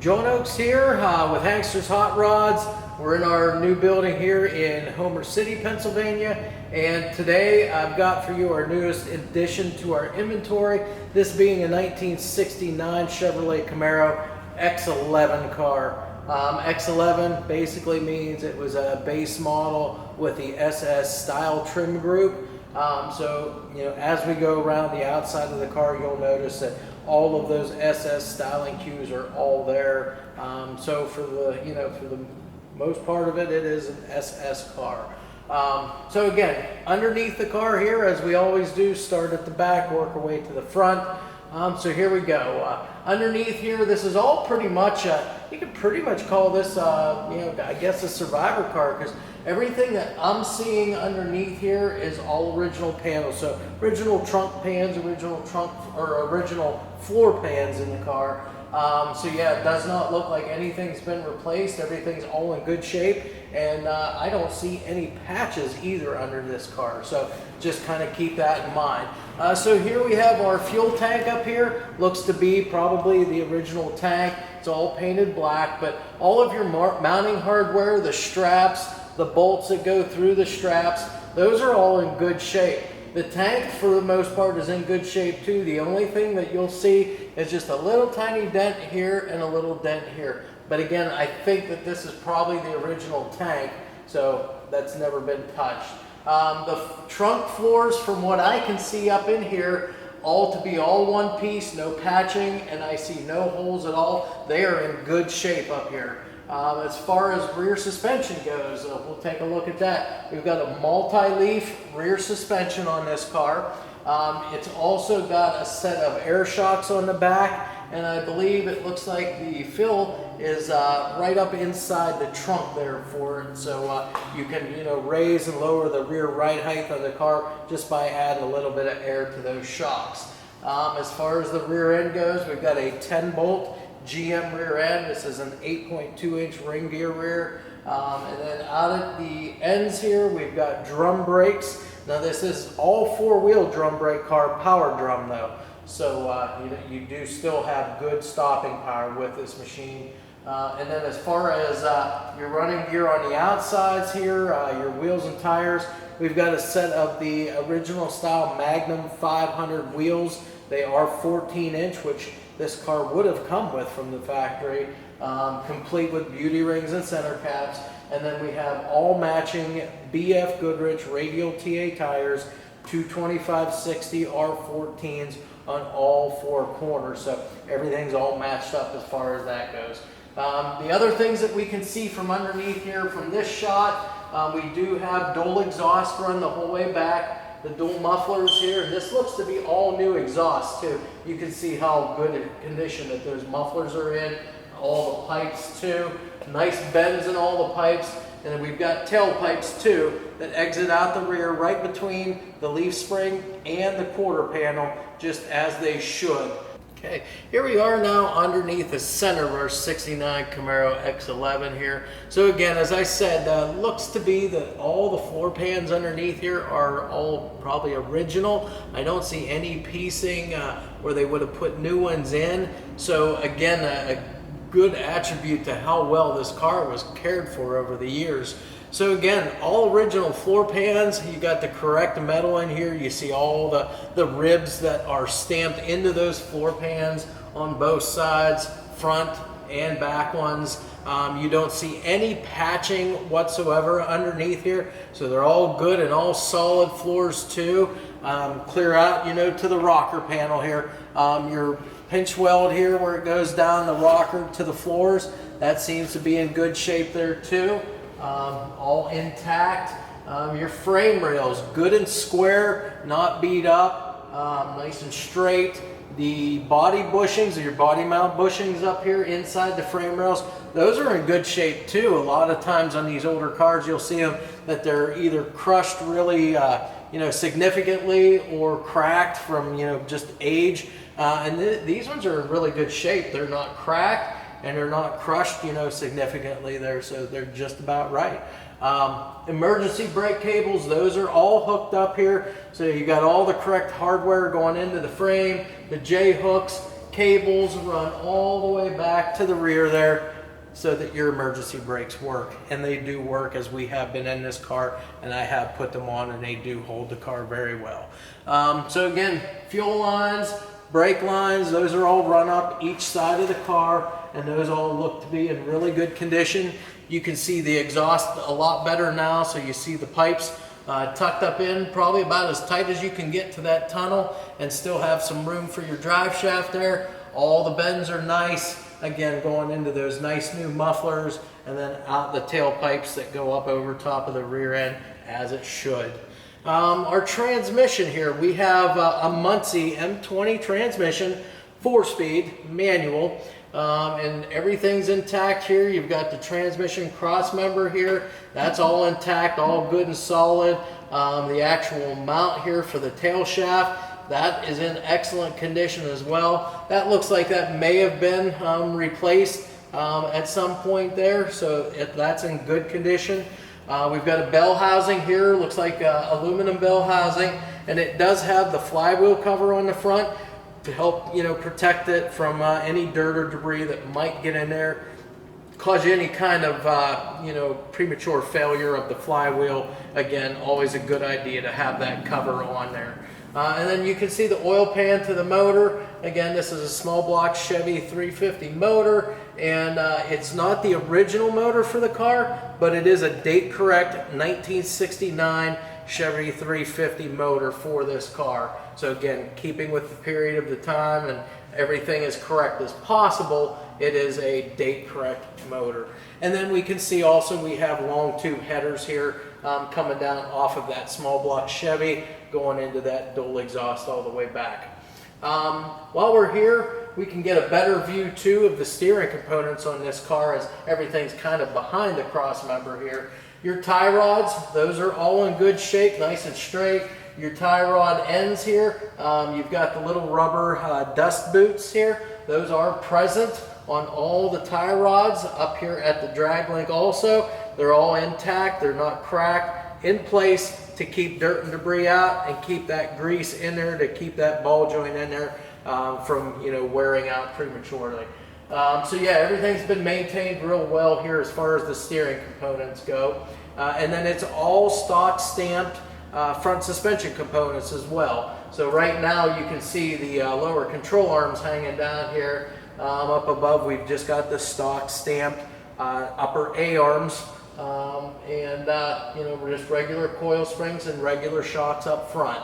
John Oaks here with HANKSTERS Hot Rods. We're in our new building here in Homer City, Pennsylvania, and today I've got for you our newest addition to our inventory, this being a 1969 Chevrolet Camaro X-11 car. X-11 basically means it was a base model with the SS style trim group. So, as we go around the outside of the car, you'll notice that all of those SS styling cues are all there. So for the most part of it, it is an SS car. So again, underneath the car here, as we always do, start at the back, work our way to the front. So here we go. Underneath here, this is all pretty much, you can pretty much call this, I guess a survivor car, because everything that I'm seeing underneath here is all original panels. So original trunk pans, original floor pans in the car. So yeah, it does not look like anything's been replaced. Everything's all in good shape, and I don't see any patches either under this car. So just kind of keep that in mind. So here we have our fuel tank up here. Looks to be probably the original tank. It's all painted black, but all of your mounting hardware, the straps, the bolts that go through the straps, those are all in good shape. The tank, for the most part, is in good shape too. The only thing that you'll see is just a little tiny dent here and a little dent here. But again, I think that this is probably the original tank, so that's never been touched. The trunk floors, from what I can see up in here, all to be all one piece, no patching, and I see no holes at all. They are in good shape up here. As far as rear suspension goes, we'll take a look at that. We've got a multi-leaf rear suspension on this car. It's also got a set of air shocks on the back, and I believe it looks like the fill is right up inside the trunk there for it. So you can raise and lower the rear ride height of the car just by adding a little bit of air to those shocks. As far as the rear end goes, we've got a 10-bolt GM rear end. This is an 8.2-inch ring gear rear. And then out at the ends here, we've got drum brakes. Now this is all four-wheel drum brake car, power drum though. So you do still have good stopping power with this machine. And then as far as your running gear on the outsides here, your wheels and tires, we've got a set of the original style Magnum 500 wheels. They are 14-inch, which this car would have come with from the factory, complete with beauty rings and center caps. And then we have all matching BF Goodrich radial TA tires, 225/60 R14s on all four corners. So everything's all matched up as far as that goes. The other things that we can see from underneath here from this shot, we do have dual exhaust run the whole way back, the dual mufflers here, and this looks to be all new exhaust too. You can see how good a condition that those mufflers are in, all the pipes too, nice bends in all the pipes, and then we've got tailpipes too that exit out the rear right between the leaf spring and the quarter panel, just as they should. Okay, here we are now underneath the center of our 69 Camaro X-11 here. So again, as I said, looks to be that all the floor pans underneath here are all probably original. I don't see any piecing where they would have put new ones in. So again, a good attribute to how well this car was cared for over the years. So again, all original floor pans. You got the correct metal in here. You see all the ribs that are stamped into those floor pans on both sides, front and back ones. You don't see any patching whatsoever underneath here. So they're all good and all solid floors too. Clear out, to the rocker panel here. Your pinch weld here where it goes down the rocker to the floors, that seems to be in good shape there too. All intact. Your frame rails, good and square, not beat up, nice and straight. The body bushings, or your body mount bushings up here inside the frame rails, those are in good shape too. A lot of times on these older cars, you'll see them that they're either crushed really significantly or cracked from just age. And these ones are in really good shape. They're not cracked and they're not crushed significantly there, so they're just about right. Emergency brake cables, those are all hooked up here. So you got all the correct hardware going into the frame, the J hooks, cables run all the way back to the rear there so that your emergency brakes work. And they do work, as we have been in this car, and I have put them on, and they do hold the car very well. So again, fuel lines, brake lines, those are all run up each side of the car, and those all look to be in really good condition. You can see the exhaust a lot better now, so you see the pipes tucked up in, probably about as tight as you can get to that tunnel, and still have some room for your drive shaft there. All the bends are nice. Again, going into those nice new mufflers, and then out the tailpipes that go up over top of the rear end, as it should. Our transmission here, we have a Muncie M20 transmission, 4-speed manual, and everything's intact here. You've got the transmission cross member here. That's all intact, all good and solid. The actual mount here for the tail shaft, that is in excellent condition as well. That looks like that may have been replaced at some point there, so that's in good condition. We've got a bell housing here, looks like aluminum bell housing, and it does have the flywheel cover on the front to help, you know, protect it from any dirt or debris that might get in there, cause you any kind of you know, premature failure of the flywheel. Again, always a good idea to have that cover on there. And then you can see the oil pan to the motor. Again, this is a small block Chevy 350 motor, and it's not the original motor for the car, but it is a date correct 1969 Chevy 350 motor for this car. So again, keeping with the period of the time and everything as correct as possible, it is a date correct motor. And then we can see also we have long tube headers here coming down off of that small block Chevy, going into that dual exhaust all the way back. While we're here, we can get a better view too of the steering components on this car, as everything's kind of behind the cross member here. Your tie rods, those are all in good shape, nice and straight. Your tie rod ends here, you've got the little rubber dust boots here. Those are present on all the tie rods up here at the drag link also. They're all intact, they're not cracked, in place to keep dirt and debris out and keep that grease in there, to keep that ball joint in there from, you know, wearing out prematurely. So yeah, everything's been maintained real well here as far as the steering components go. And then it's all stock stamped front suspension components as well. So right now you can see the lower control arms hanging down here. Up above we've just got the stock stamped upper A-arms. You know, just regular coil springs and regular shocks up front.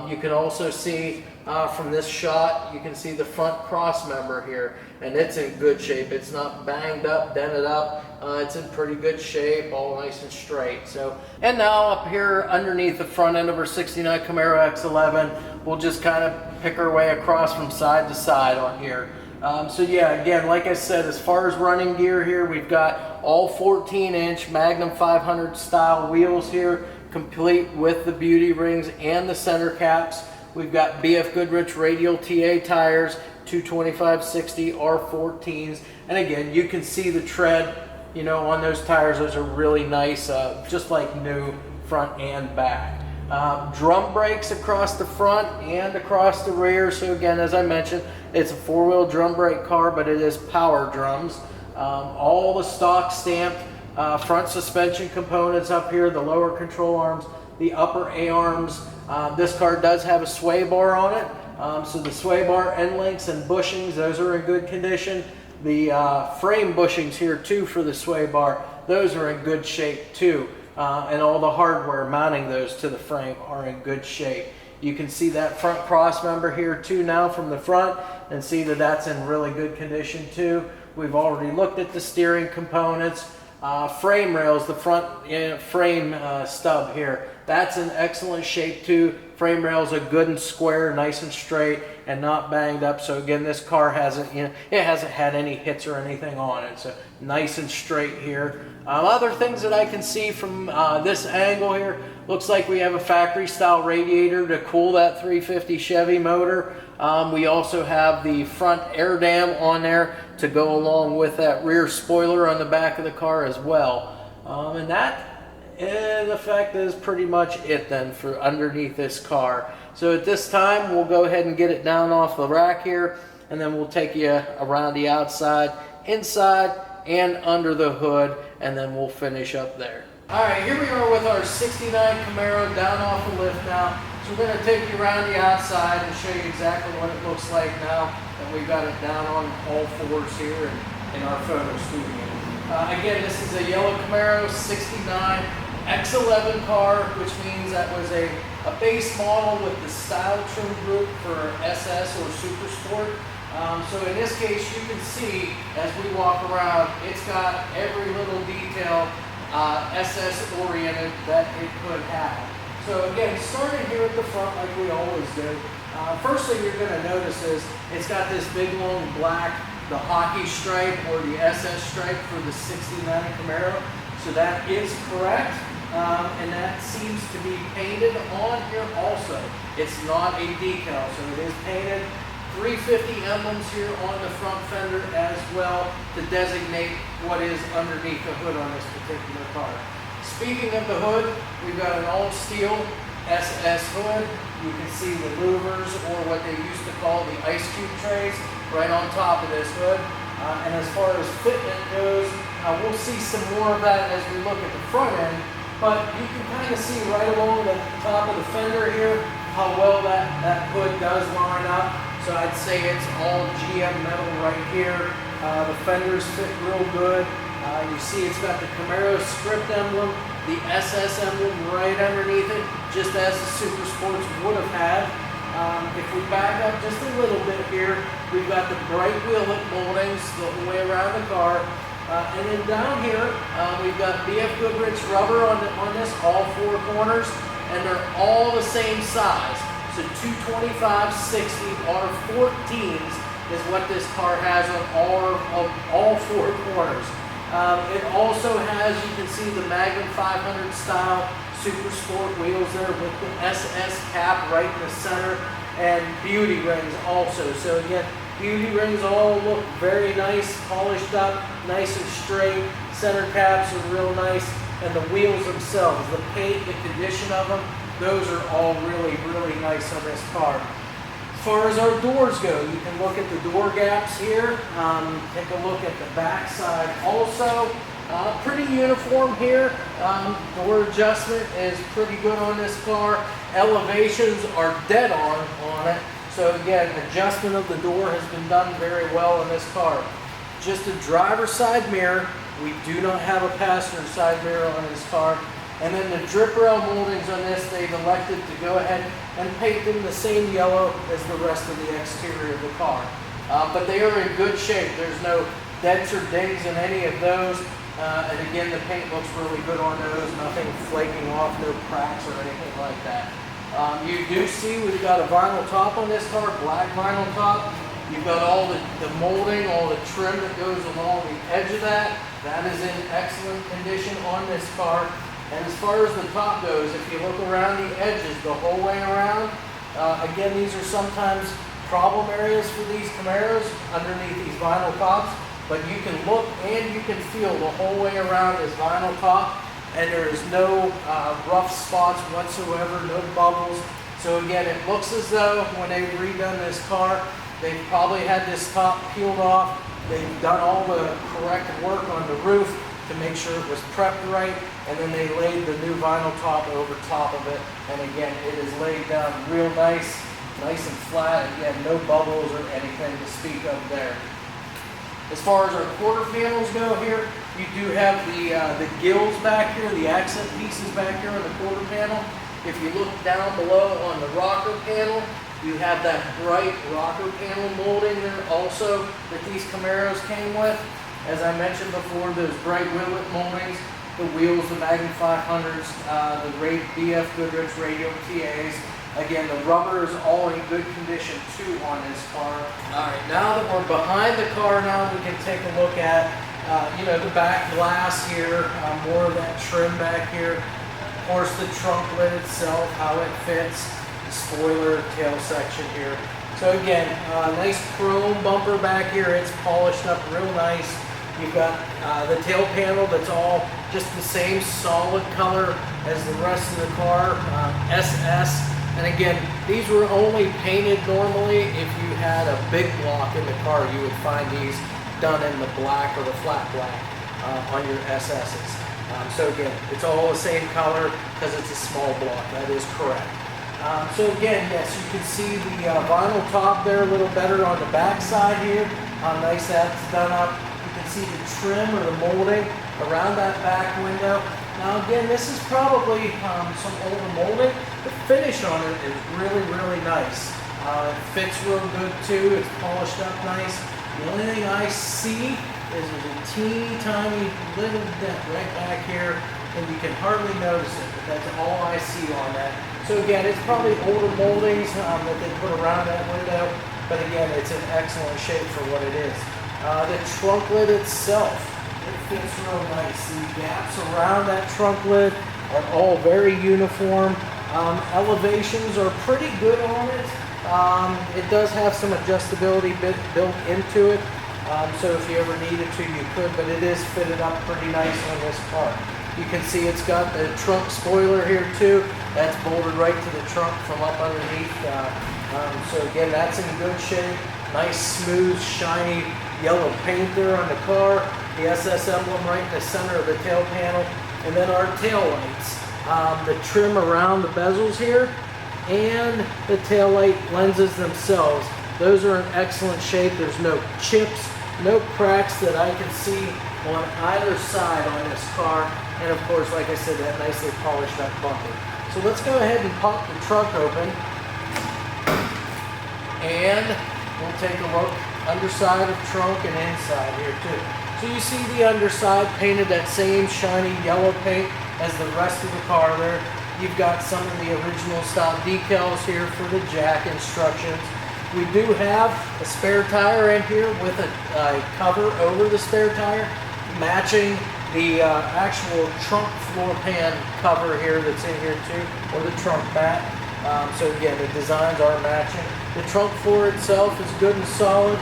You can also see from this shot, you can see the front cross member here, and it's in good shape. It's not banged up, dented up. It's in pretty good shape, all nice and straight. So, and now up here underneath the front end of our '69 Camaro X-11, we'll just kind of pick our way across from side to side on here. So yeah, again, like I said, as far as running gear here, we've got all 14-inch Magnum 500 style wheels here, complete with the beauty rings and the center caps. We've got BF Goodrich radial TA tires, 225/60 R14s, and again, you can see the tread, you know, on those tires. Those are really nice, just like new, front and back. Drum brakes across the front and across the rear. So again, as I mentioned, it's a four-wheel drum brake car, but it is power drums. All the stock stamped front suspension components up here, the lower control arms, the upper A-arms. This car does have a sway bar on it. So the sway bar end links and bushings, those are in good condition. The frame bushings here too for the sway bar, those are in good shape too. And all the hardware mounting those to the frame are in good shape. You can see that front cross member here too now from the front, and see that that's in really good condition too. We've already looked at the steering components. Frame rails, the front frame stub here, that's in excellent shape too. Frame rails are good and square, nice and straight, and not banged up. So again, this car hasn't, you know, it hasn't had any hits or anything on it. So nice and straight here. Other things that I can see from this angle here, looks like we have a factory style radiator to cool that 350 Chevy motor. We also have the front air dam on there to go along with that rear spoiler on the back of the car as well. And that, in effect, is pretty much it then for underneath this car. So at this time, we'll go ahead and get it down off the rack here, and then we'll take you around the outside, inside, and under the hood, and then we'll finish up there. All right, here we are with our 69 Camaro down off the lift now. So we're going to take you around the outside and show you exactly what it looks like now that we've got it down on all fours here in our photo studio. Again, this is a yellow Camaro 69 X-11 car, which means that was a base model with the style trim group for SS or Super Sport. So in this case, you can see as we walk around, it's got every little detail SS oriented that it could have. So again, starting here at the front like we always do, first thing you're going to notice is it's got this big long black, the hockey stripe or the SS stripe for the 69 Camaro. So that is correct, and that seems to be painted on here also. It's not a decal, so it is painted. 350 emblems here on the front fender as well to designate what is underneath the hood on this particular car. Speaking of the hood, we've got an all steel SS hood. You can see the louvers, or what they used to call the ice cube trays, right on top of this hood. And as far as fitment goes, we'll see some more of that as we look at the front end, but you can kind of see right along the top of the fender here how well that hood does line up. So I'd say it's all GM metal right here. The fenders fit real good. You see it's got the Camaro script emblem, the SS emblem right underneath it, just as the Super Sports would have had. If we back up just a little bit here, we've got the bright wheel lip moldings the whole way around the car. And then down here, we've got BF Goodrich rubber on this, all four corners, and they're all the same size. So 225, 60 R14s is what this car has on all four corners. It also has, you can see the Magnum 500 style Super Sport wheels there with the SS cap right in the center, and beauty rings also. So again, beauty rings all look very nice, polished up, nice and straight. Center caps are real nice, and the wheels themselves, the paint, the condition of them, those are all really, really nice on this car. As far as our doors go, you can look at the door gaps here. Take a look at the back side also. Pretty uniform here. Door adjustment is pretty good on this car. Elevations are dead on it. So again, adjustment of the door has been done very well in this car. Just a driver's side mirror. We do not have a passenger side mirror on this car. And then the drip rail moldings on this, they've elected to go ahead and paint them the same yellow as the rest of the exterior of the car. But they are in good shape. There's no dents or dings in any of those. And again, the paint looks really good on those. Nothing flaking off, no cracks or anything like that. You do see we've got a vinyl top on this car, black vinyl top. You've got all the molding, all the trim that goes along the edge of that. That is in excellent condition on this car. And as far as the top goes, if you look around the edges the whole way around, again, these are sometimes problem areas for these Camaros underneath these vinyl tops, but you can look and you can feel the whole way around this vinyl top, and there is no rough spots whatsoever, no bubbles. So again, it looks as though when they've redone this car, they've probably had this top peeled off, they've done all the correct work on the roof to make sure it was prepped right, and then they laid the new vinyl top over top of it, and again, it is laid down real nice and flat. Again, no bubbles or anything to speak of there. As far as our quarter panels go here, you do have the gills back here, the accent pieces back here on the quarter panel. If you look down below on the rocker panel, you have that bright rocker panel molding there also that these Camaros came with. As I mentioned before, those bright wheellet moldings, the wheels, the Magnum 500s, the BF Goodrich radial TAs. Again, the rubber is all in good condition too on this car. All right, now that we're behind the car, now we can take a look at, the back glass here, more of that trim back here. Of course, the trunk lid itself, how it fits, the spoiler tail section here. So again, nice chrome bumper back here. It's polished up real nice. You've got the tail panel that's all just the same solid color as the rest of the car, SS. And again, these were only painted normally. If you had a big block in the car, you would find these done in the black or the flat black on your SS's. So again, it's all the same color because it's a small block. That is correct. So again, yes, you can see the vinyl top there a little better on the back side here. How nice that's done up. You can see the trim or the molding around that back window. Now again, this is probably some older molding. The finish on it is really, really nice. It fits real good too. It's polished up nice. The only thing I see is there's a teeny tiny little dent right back here, and you can hardly notice it, but that's all I see on that. So again, it's probably older moldings that they put around that window, but again, it's in excellent shape for what it is. The trunk lid itself, it fits real nice. The gaps around that trunk lid are all very uniform. Elevations are pretty good on it. It does have some adjustability built into it. So if you ever needed to, you could, but it is fitted up pretty nice on this car. You can see it's got the trunk spoiler here too. That's bolted right to the trunk from up underneath. So again, that's in good shape. Nice, smooth, shiny yellow paint there on the car. The SS emblem right in the center of the tail panel. And then our tail lights. The trim around the bezels here and the tail light lenses themselves. Those are in excellent shape. There's no chips, no cracks that I can see on either side on this car. And of course, like I said, that nicely polished up bumper. So let's go ahead and pop the trunk open. And we'll take a look underside of trunk and inside here too. So you see the underside painted that same shiny yellow paint as the rest of the car there. You've got some of the original style decals here for the jack instructions. We do have a spare tire in here with a cover over the spare tire, matching the actual trunk floor pan cover here that's in here too, or the trunk mat. So again, the designs are matching. The trunk floor itself is good and solid.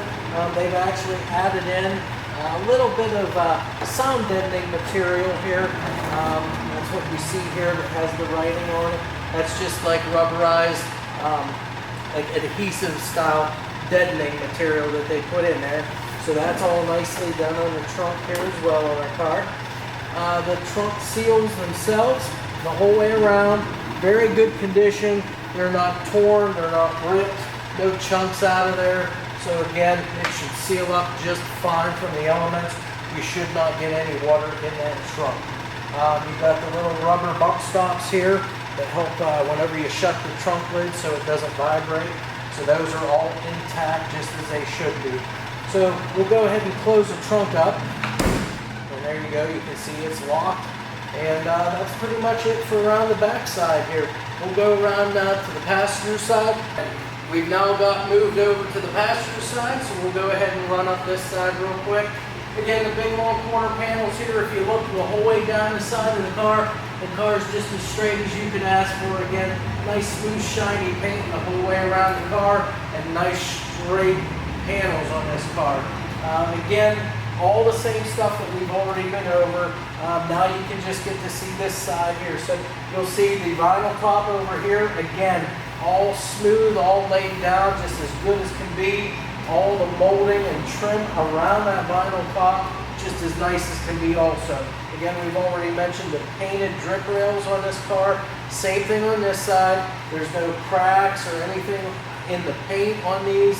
They've actually added in a little bit of sound deadening material here. That's what we see here that has the writing on it. That's just like rubberized, like adhesive style deadening material that they put in there. So that's all nicely done on the trunk here as well on our car. The trunk seals themselves, the whole way around, very good condition. They're not torn, they're not ripped, no chunks out of there. So again, it should seal up just fine from the elements. You should not get any water in that trunk. You've got the little rubber bump stops here that help whenever you shut the trunk lid so it doesn't vibrate. So those are all intact just as they should be. So we'll go ahead and close the trunk up. And there you go, you can see it's locked. And that's pretty much it for around the back side here. We'll go around to the passenger side. We've now got moved over to the passenger side, so we'll go ahead and run up this side real quick. Again, the big long corner panels here, if you look the whole way down the side of the car is just as straight as you can ask for. Again, nice smooth shiny paint the whole way around the car and nice straight panels on this car. Again, all the same stuff that we've already been over. Now you can just get to see this side here. So you'll see the vinyl top over here. Again, all smooth, all laid down, just as good as can be. All the molding and trim around that vinyl top, just as nice as can be also. Again, we've already mentioned the painted drip rails on this car. Same thing on this side. There's no cracks or anything in the paint on these.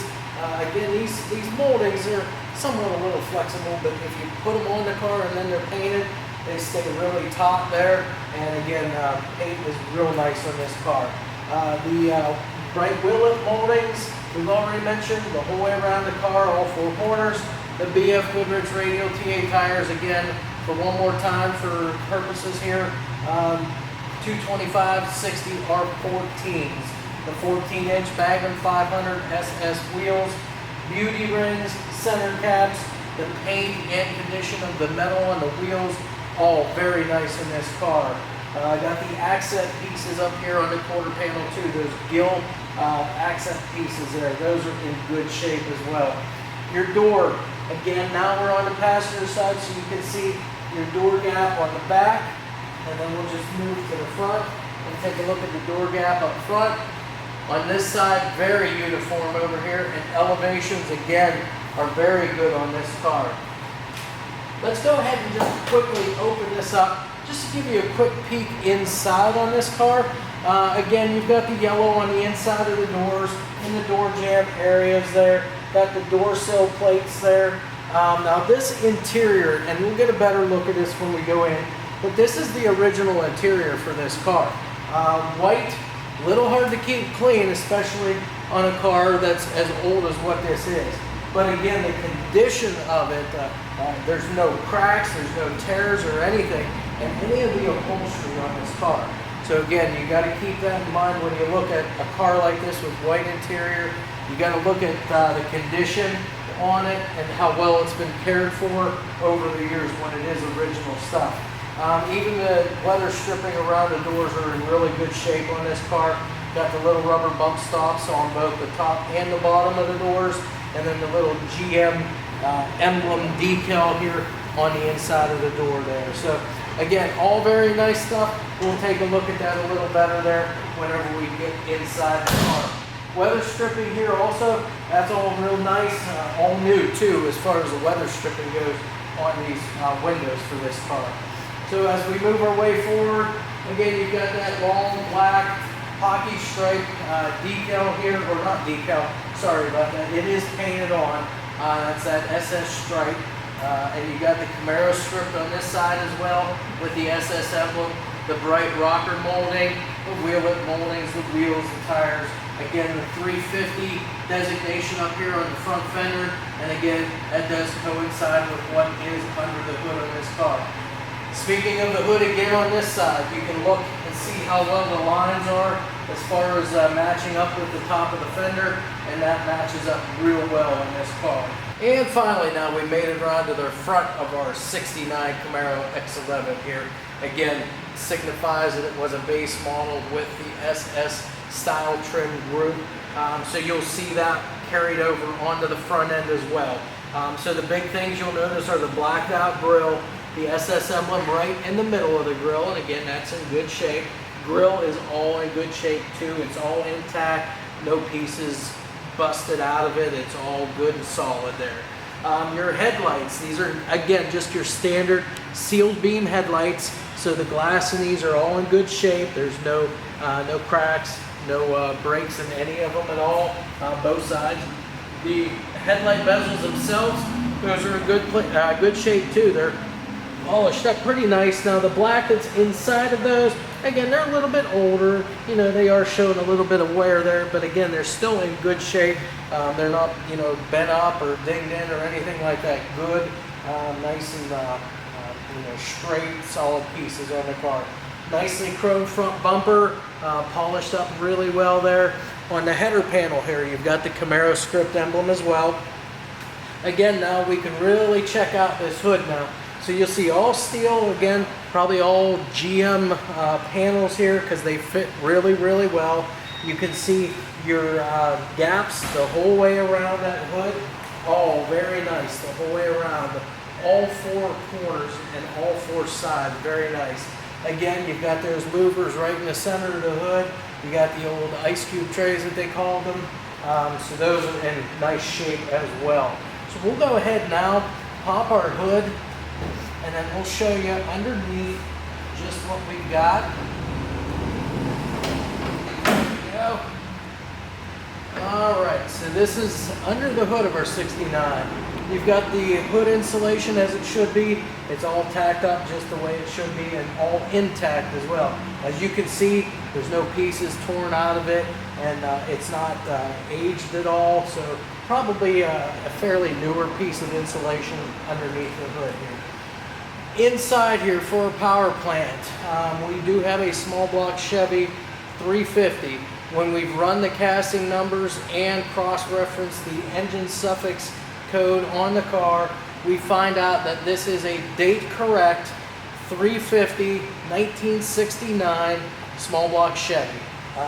Again, these moldings are somewhat a little flexible, but if you put them on the car and then they're painted, they stay really taut there. And again, paint is real nice on this car. The bright wheel moldings, we've already mentioned, the whole way around the car, all four corners. The BF Goodrich radial TA tires, again, for one more time for purposes here, 225/60 R14s. The 14-inch Magnum 500 SS wheels, beauty rings, center caps, the paint and condition of the metal on the wheels, all very nice in this car. I got the accent pieces up here on the quarter panel too, those gill accent pieces there. Those are in good shape as well. Your door, again, now we're on the passenger side so you can see your door gap on the back, and then we'll just move to the front and take a look at the door gap up front. On this side, very uniform over here, and elevations again are very good on this car. Let's go ahead and just quickly open this up just to give you a quick peek inside on this car. Again, you've got the yellow on the inside of the doors, in the door jamb areas there. Got the door sill plates there. Now this interior, and we'll get a better look at this when we go in, but this is the original interior for this car. White, a little hard to keep clean, especially on a car that's as old as what this is. But again, the condition of it, there's no cracks, there's no tears or anything in any of the upholstery on this car. So again, you got to keep that in mind when you look at a car like this with white interior. You got to look at the condition on it and how well it's been cared for over the years when it is original stuff. Even the weather stripping around the doors are in really good shape on this car. Got the little rubber bump stops on both the top and the bottom of the doors, and then the little GM emblem decal here on the inside of the door there. So again, all very nice stuff. We'll take a look at that a little better there whenever we get inside the car. Weather stripping here also, that's all real nice, all new too as far as the weather stripping goes on these windows for this car. So as we move our way forward, again, you've got that long black hockey stripe decal here, or not decal, sorry about that, it is painted on. That's that SS stripe. And you got the Camaro script on this side as well with the SS emblem, the bright rocker molding, the wheelet moldings, the wheels, the tires. Again, the 350 designation up here on the front fender, and again, that does coincide with what is under the hood on this car. Speaking of the hood again on this side, you can look and see how well the lines are as far as matching up with the top of the fender, and that matches up real well in this car. And finally, now we made it around to the front of our 69 Camaro X-11 here. Again, signifies that it was a base model with the SS style trim group. So you'll see that carried over onto the front end as well. So the big things you'll notice are the blacked out grille, the SS emblem right in the middle of the grille, and again, that's in good shape. Grille is all in good shape too. It's all intact, no pieces busted out of it. It's all good and solid there. Your headlights, these are again just your standard sealed beam headlights. So the glass in these are all in good shape. There's no cracks, no breaks in any of them at all, both sides. The headlight bezels themselves, those are in good shape too. They're polished up pretty nice. Now the black that's inside of those, again, they're a little bit older. You know, they are showing a little bit of wear there, but again, they're still in good shape. They're not, you know, bent up or dinged in or anything like that. Good, nice and you know, straight, solid pieces on the car. Nicely chromed front bumper, polished up really well there. On the header panel here, you've got the Camaro script emblem as well. Again, now we can really check out this hood now. So you'll see all steel, again, probably all GM panels here because they fit really, really well. You can see your gaps the whole way around that hood. All very nice the whole way around. All four corners and all four sides, very nice. Again, you've got those louvers right in the center of the hood. You got the old ice cube trays that they called them. So those are in nice shape as well. So we'll go ahead now, pop our hood, and then we'll show you underneath just what we've got. There we go. All right, so this is under the hood of our 69. You've got the hood insulation as it should be. It's all tacked up just the way it should be and all intact as well. As you can see, there's no pieces torn out of it, and it's not aged at all, so probably a fairly newer piece of insulation underneath the hood here. Inside here for a power plant, we do have a small block Chevy 350. When we've run the casting numbers and cross-referenced the engine suffix code on the car, we find out that this is a date-correct 350 1969 small block Chevy.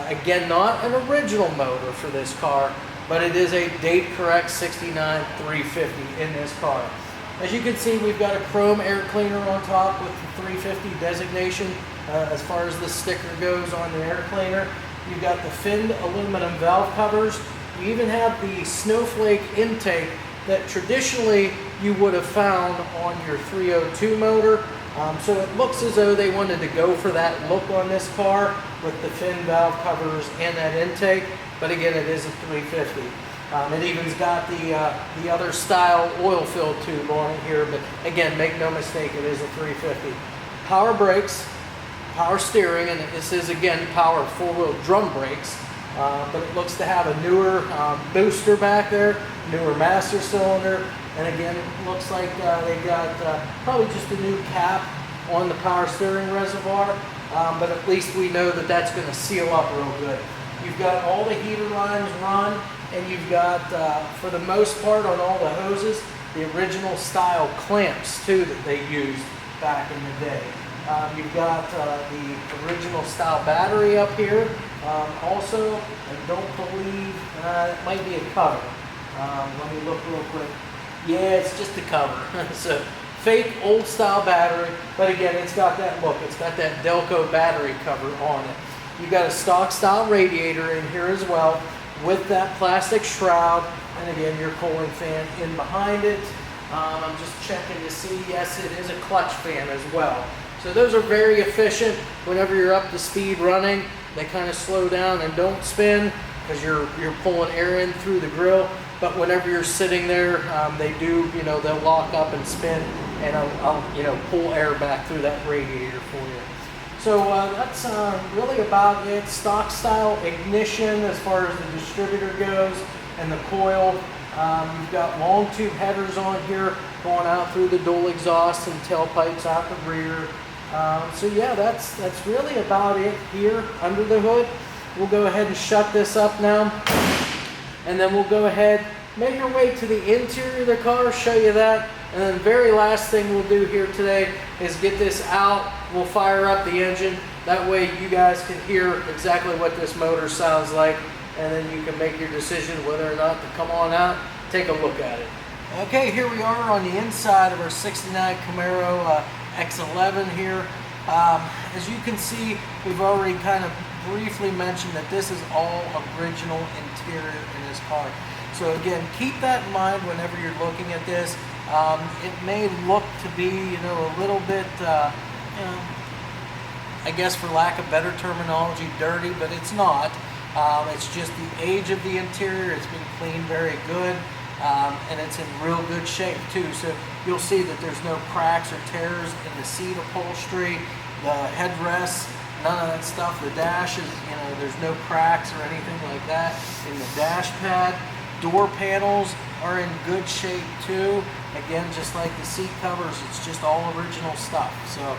Again, not an original motor for this car, but it is a date-correct 69 350 in this car. As you can see, we've got a chrome air cleaner on top with the 350 designation as far as the sticker goes on the air cleaner. You've got the finned aluminum valve covers. You even have the snowflake intake that traditionally you would have found on your 302 motor. So it looks as though they wanted to go for that look on this car with the fin valve covers and that intake, but again, it is a 350. It even's got the other style oil filled tube on it here, but again, make no mistake, it is a 350. Power brakes, power steering, and this is again power four-wheel drum brakes, but it looks to have a newer booster back there, newer master cylinder. And again, it looks like they got probably just a new cap on the power steering reservoir, but at least we know that that's going to seal up real good. You've got all the heater lines run, and you've got, for the most part on all the hoses, the original style clamps too that they used back in the day. You've got the original style battery up here. Also, I don't believe, it might be a cover. Let me look real quick. Yeah, it's just a cover. So fake old style battery, but again, it's got that look. It's got that Delco battery cover on it. You've got a stock style radiator in here as well with that plastic shroud, and again, your cooling fan in behind it. I'm just checking to see, yes, it is a clutch fan as well. So those are very efficient. Whenever you're up to speed running, they kind of slow down and don't spin because you're pulling air in through the grill. But whenever you're sitting there, they do, they'll lock up and spin, and I'll pull air back through that radiator for you. So that's really about it. Stock style ignition as far as the distributor goes, and the coil. You've got long tube headers on here going out through the dual exhaust and tailpipes out the rear. So yeah, that's really about it here under the hood. We'll go ahead and shut this up now. And then we'll go ahead, make our way to the interior of the car, show you that. And then the very last thing we'll do here today is get this out. We'll fire up the engine. That way you guys can hear exactly what this motor sounds like. And then you can make your decision whether or not to come on out, take a look at it. Okay, here we are on the inside of our 69 Camaro X-11 here. As you can see, we've already kind of briefly mentioned that this is all original interior in this car. So again, keep that in mind whenever you're looking at this. It may look to be, a little bit, I guess for lack of better terminology, dirty, but it's not. It's just the age of the interior. It's been cleaned very good, and it's in real good shape too. So you'll see that there's no cracks or tears in the seat upholstery, the headrests, none of that stuff. The dash is, there's no cracks or anything like that in the dash pad. Door panels are in good shape too. Again, just like the seat covers, it's just all original stuff. So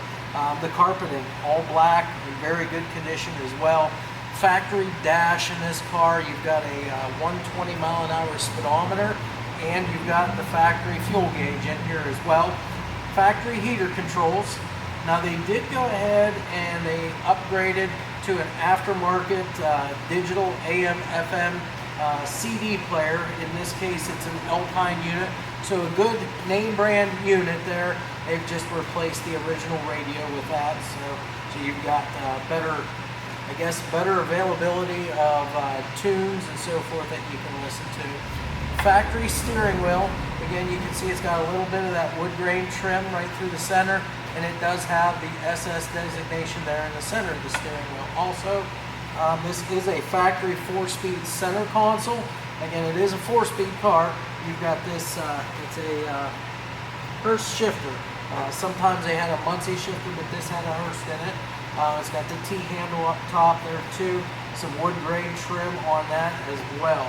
the carpeting, all black, in very good condition as well. Factory dash in this car. You've got a 120 mile an hour speedometer, and you've got the factory fuel gauge in here as well. Factory heater controls. Now they did go ahead and they upgraded to an aftermarket digital AM FM CD player. In this case, it's an Alpine unit, so a good name brand unit there. They've just replaced the original radio with that, so you've got better availability of tunes and so forth that you can listen to. Factory steering wheel. Again, you can see it's got a little bit of that wood grain trim right through the center, and it does have the SS designation there in the center of the steering wheel. Also, this is a factory 4-speed center console. Again, it is a 4-speed car. You've got this, it's a Hurst shifter. Sometimes they had a Muncie shifter, but this had a Hurst in it. It's got the T-handle up top there too. Some wood grain trim on that as well.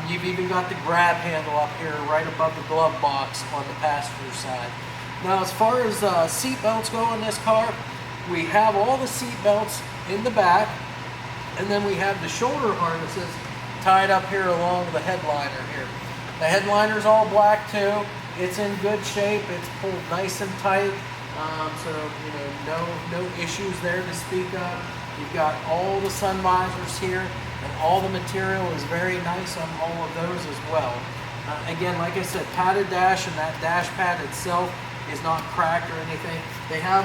You've even got the grab handle up here right above the glove box on the passenger side. Now, as far as seat belts go in this car, we have all the seat belts in the back, and then we have the shoulder harnesses tied up here along the headliner here. The headliner's all black too. It's in good shape. It's pulled nice and tight. So no issues there to speak of. You've got all the sun visors here, and all the material is very nice on all of those as well. Again, like I said, padded dash, and that dash pad itself is not cracked or anything. They have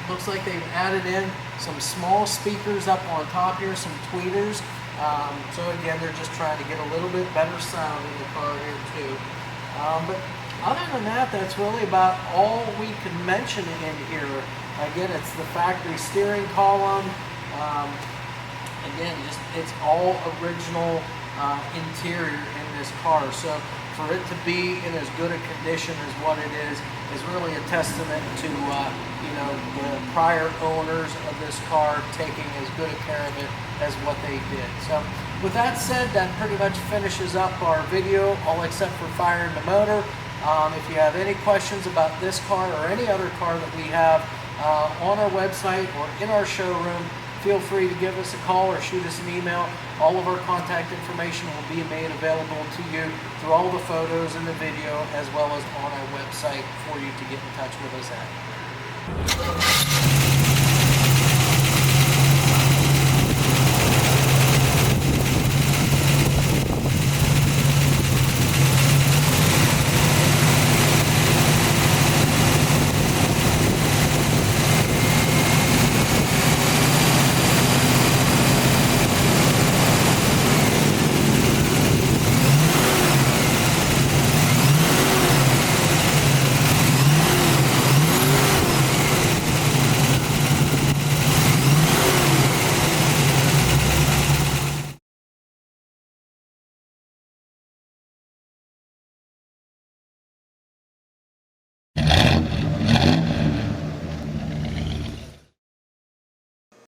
Looks like they've added in some small speakers up on top here, some tweeters. So again, they're just trying to get a little bit better sound in the car here too. But other than that, that's really about all we can mention in here. Again, it's the factory steering column. Again, it's all original interior in this car. So for it to be in as good a condition as what it is really a testament to you know, the prior owners of this car taking as good a care of it as what they did. So with that said, that pretty much finishes up our video, all except for firing the motor. If you have any questions about this car or any other car that we have on our website or in our showroom, feel free to give us a call or shoot us an email. All of our contact information will be made available to you through all the photos and the video, as well as on our website for you to get in touch with us at.